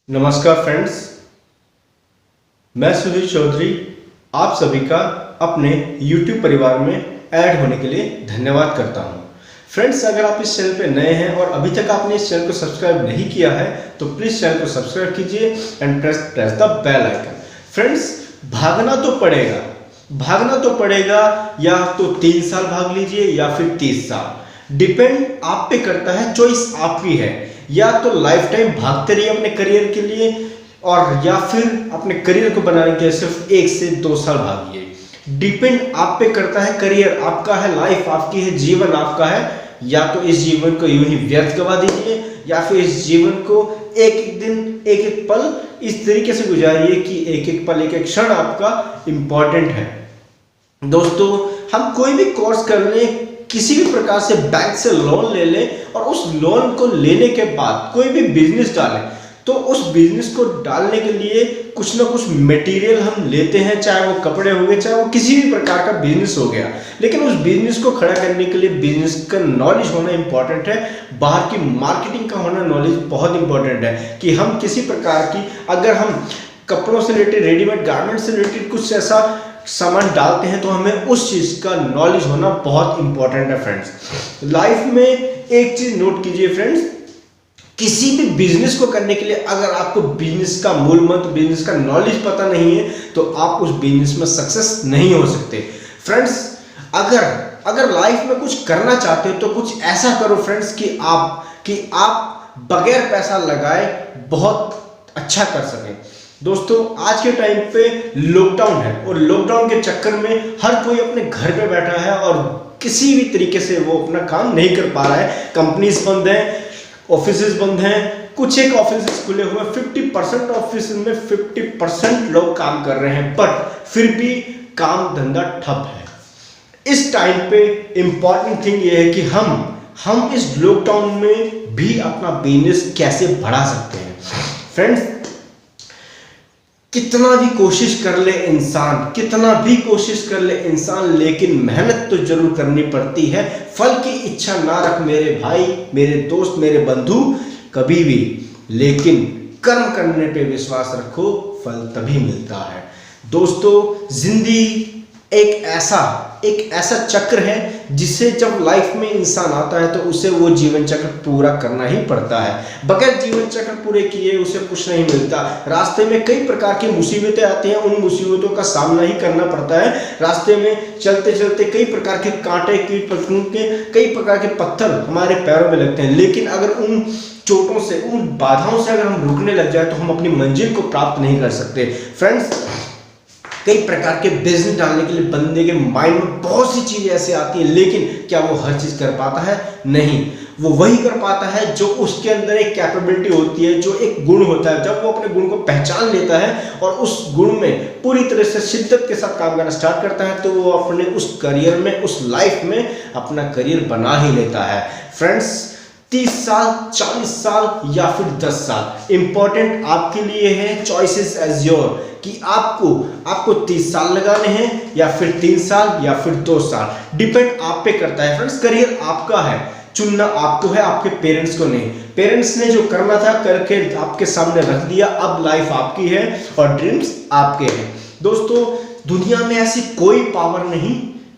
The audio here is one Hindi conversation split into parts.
नमस्कार फ्रेंड्स, मैं सुधीर चौधरी आप सभी का अपने YouTube परिवार में ऐड होने के लिए धन्यवाद करता हूं। फ्रेंड्स, अगर आप इस चैनल पे नए हैं और अभी तक आपने इस चैनल को सब्सक्राइब नहीं किया है तो प्लीज़ चैनल को सब्सक्राइब कीजिए and press the bell icon. Friends, भागना तो पड़ेगा या तो 3 साल भाग लीजिए या फिर 30 साल, डिपेंड आप पे करता है, चॉइस आपकी है। या तो लाइफ टाइम भागते रहिए अपने करियर के लिए और या फिर अपने करियर को बनाने के लिए सिर्फ 1 से 2 साल भागिए। डिपेंड आप पे करता है, करियर आपका है, लाइफ आपकी है, जीवन आपका है। या तो इस जीवन को यूं ही व्यर्थ गवा दीजिए या फिर इस जीवन को एक एक दिन एक एक पल इस तरीके से गुजारिए कि एक एक पल एक एक क्षण आपका इंपॉर्टेंट है। दोस्तों, हम कोई भी कोर्स कर लें, किसी भी प्रकार से बैंक से लोन ले लें और उस लोन को लेने के बाद कोई भी बिजनेस डालें तो उस बिजनेस को डालने के लिए कुछ ना कुछ मटेरियल हम लेते हैं, चाहे वो कपड़े हो गए, चाहे वो किसी भी प्रकार का बिजनेस हो गया। लेकिन उस बिजनेस को खड़ा करने के लिए बिजनेस का नॉलेज होना इंपॉर्टेंट है, बाहर की मार्केटिंग का होना नॉलेज बहुत इंपॉर्टेंट है कि हम किसी प्रकार की, अगर हम कपड़ों से रिलेटेड, रेडीमेड गारमेंट से रिलेटेड कुछ ऐसा सामान डालते हैं तो हमें उस चीज का नॉलेज होना बहुत इंपॉर्टेंट है। फ्रेंड्स, लाइफ में एक चीज नोट कीजिए फ्रेंड्स, किसी भी बिजनेस को करने के लिए अगर आपको बिजनेस का मूल मंत्र, बिजनेस का नॉलेज पता नहीं है तो आप उस बिजनेस में सक्सेस नहीं हो सकते। फ्रेंड्स, अगर लाइफ में कुछ करना चाहते हो तो कुछ ऐसा करो फ्रेंड्स कि आप बगैर पैसा लगाए बहुत अच्छा कर सकें। दोस्तों, आज के टाइम पे लॉकडाउन है और लॉकडाउन के चक्कर में हर कोई अपने घर पे बैठा है और किसी भी तरीके से वो अपना काम नहीं कर पा रहा है। कंपनीज बंद हैं, ऑफिसेज बंद हैं, कुछ एक ऑफिसेज खुले हुए, 50% ऑफिस में 50% लोग काम कर रहे हैं, बट फिर भी काम धंधा ठप है। इस टाइम पे इंपॉर्टेंट थिंग ये है कि हम इस लॉकडाउन में भी अपना बिजनेस कैसे बढ़ा सकते हैं। फ्रेंड्स, कितना भी कोशिश कर ले इंसान, लेकिन मेहनत तो जरूर करनी पड़ती है। फल की इच्छा ना रख मेरे भाई, मेरे दोस्त, मेरे बंधु कभी भी, लेकिन कर्म करने पे विश्वास रखो, फल तभी मिलता है। दोस्तों, जिंदगी एक ऐसा चक्र है जिसे जब लाइफ में इंसान आता है तो उसे वो जीवन चक्र पूरा करना ही पड़ता है। बगैर जीवन चक्र पूरे किए उसे कुछ नहीं मिलता। रास्ते में कई प्रकार की मुसीबतें आती हैं, उन मुसीबतों का सामना ही करना पड़ता है। रास्ते में चलते चलते कई प्रकार के कांटे, कीट पतंगे, कई प्रकार के पत्थर हमारे पैरों में लगते हैं, लेकिन अगर उन चोटों से, उन बाधाओं से अगर हम रुकने लग जाए तो हम अपनी मंजिल को प्राप्त नहीं कर सकते। फ्रेंड्स, कई प्रकार के बिजनेस डालने के लिए बंदे के माइंड में बहुत सी चीजें ऐसे आती हैं, लेकिन क्या वो हर चीज कर पाता है? नहीं। वो वही कर पाता है जो उसके अंदर एक कैपेबिलिटी होती है, जो एक गुण होता है। जब वो अपने गुण को पहचान लेता है और उस गुण में पूरी तरह से शिद्दत के साथ काम करना स्टार्ट करता है तो वो अपने उस करियर में, उस लाइफ में अपना करियर बना ही लेता है। फ्रेंड्स, 30 साल, 40 साल या फिर 10 साल, इंपॉर्टेंट आपके लिए है। चॉइसेस एज योर कि आपको 30 साल लगाने हैं या फिर 3 साल या फिर 2 साल, डिपेंड आप पे करता है। फ्रेंड्स, करियर आपका है, चुनना आपको है, आपके पेरेंट्स को नहीं। पेरेंट्स ने जो करना था करके आपके सामने रख दिया, अब लाइफ आपकी है और ड्रीम्स आपके हैं। दोस्तों, दुनिया में ऐसी कोई पावर नहीं,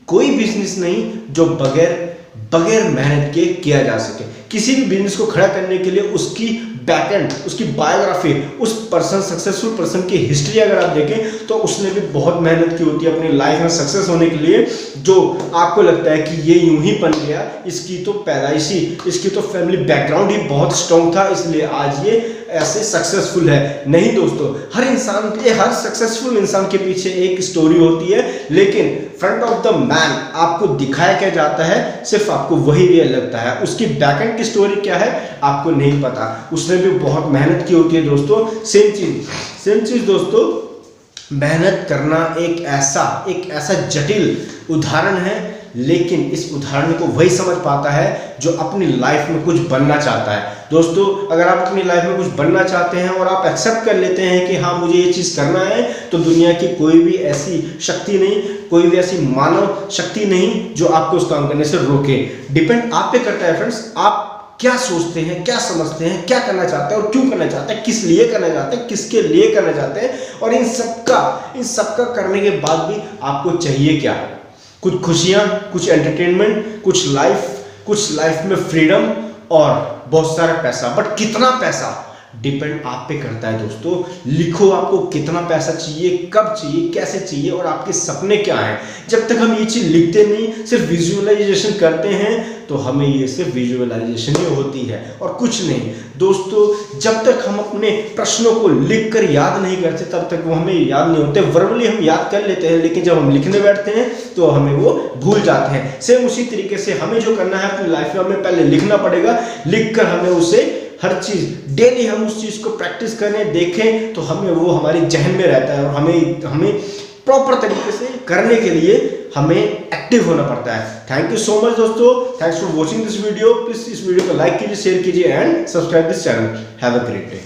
कोई बिजनेस नहीं जो बगैर मेहनत के किया जा सके। किसी भी बिजनेस को खड़ा करने के लिए उसकी बैकएंड, उसकी बायोग्राफी, उस पर्सन, सक्सेसफुल पर्सन की हिस्ट्री अगर आप देखें तो उसने भी बहुत मेहनत की होती है अपनी लाइफ में सक्सेस होने के लिए। जो आपको लगता है कि ये यूं ही बन गया, इसकी तो पैदाइशी, इसकी तो फैमिली बैकग्राउंड ही बहुत स्ट्रॉन्ग था इसलिए आज ये ऐसे सक्सेसफुल है। नहीं दोस्तों, हर सक्सेसफुल इंसान के पीछे एक स्टोरी होती है, लेकिन फ्रंट ऑफ द मैन आपको दिखाया क्या जाता है, सिर्फ आपको वही रियल लगता है। उसकी बैकएंड की स्टोरी क्या है आपको नहीं पता। उसने भी बहुत मेहनत की होती है। दोस्तों, सेम चीज दोस्तों, मेहनत करना एक ऐसा जटिल उदाहरण है, लेकिन इस उदाहरण को वही समझ पाता है जो अपनी लाइफ में कुछ बनना चाहता है। दोस्तों, अगर आप अपनी लाइफ में कुछ बनना चाहते हैं और आप एक्सेप्ट कर लेते हैं कि हाँ मुझे ये चीज़ करना है, तो दुनिया की कोई भी ऐसी शक्ति नहीं, कोई भी ऐसी मानव शक्ति नहीं जो आपको उस काम करने से रोके। डिपेंड आप पे करता है फ्रेंड्स, आप क्या सोचते हैं, क्या समझते हैं, क्या करना चाहते हैं और क्यों करना चाहते हैं, किस लिए करना चाहते हैं, किसके लिए करना चाहते हैं, और इन सबका करने के बाद भी आपको चाहिए क्या? कुछ खुशियां, कुछ एंटरटेनमेंट, कुछ लाइफ में फ्रीडम और बहुत सारा पैसा। बट कितना पैसा डिपेंड आप पे करता है दोस्तों। लिखो आपको कितना पैसा चाहिए, कब चाहिए, कैसे चाहिए और आपके सपने क्या हैं। जब तक हम ये चीज लिखते नहीं, सिर्फ विजुअलाइजेशन करते हैं, तो हमें ये सिर्फ विजुअलाइजेशन ही होती है और कुछ नहीं दोस्तों। जब तक हम अपने प्रश्नों को लिख कर याद नहीं करते, तब तक वो हमें याद नहीं होते। वर्बली हम याद कर लेते हैं, लेकिन जब हम लिखने बैठते हैं तो हमें वो भूल जाते हैं। सेम उसी तरीके से हमें जो करना है अपनी लाइफ में, हमें पहले लिखना पड़ेगा। लिख कर हमें उसे हर चीज डेली हम उस चीज को प्रैक्टिस करें, देखें, तो हमें वो हमारी जहन में रहता है और हमें प्रॉपर तरीके से करने के लिए हमें एक्टिव होना पड़ता है। थैंक यू सो मच दोस्तों, thanks for watching this video. Please इस वीडियो को लाइक कीजिए, शेयर कीजिए and subscribe this channel. Have a great day.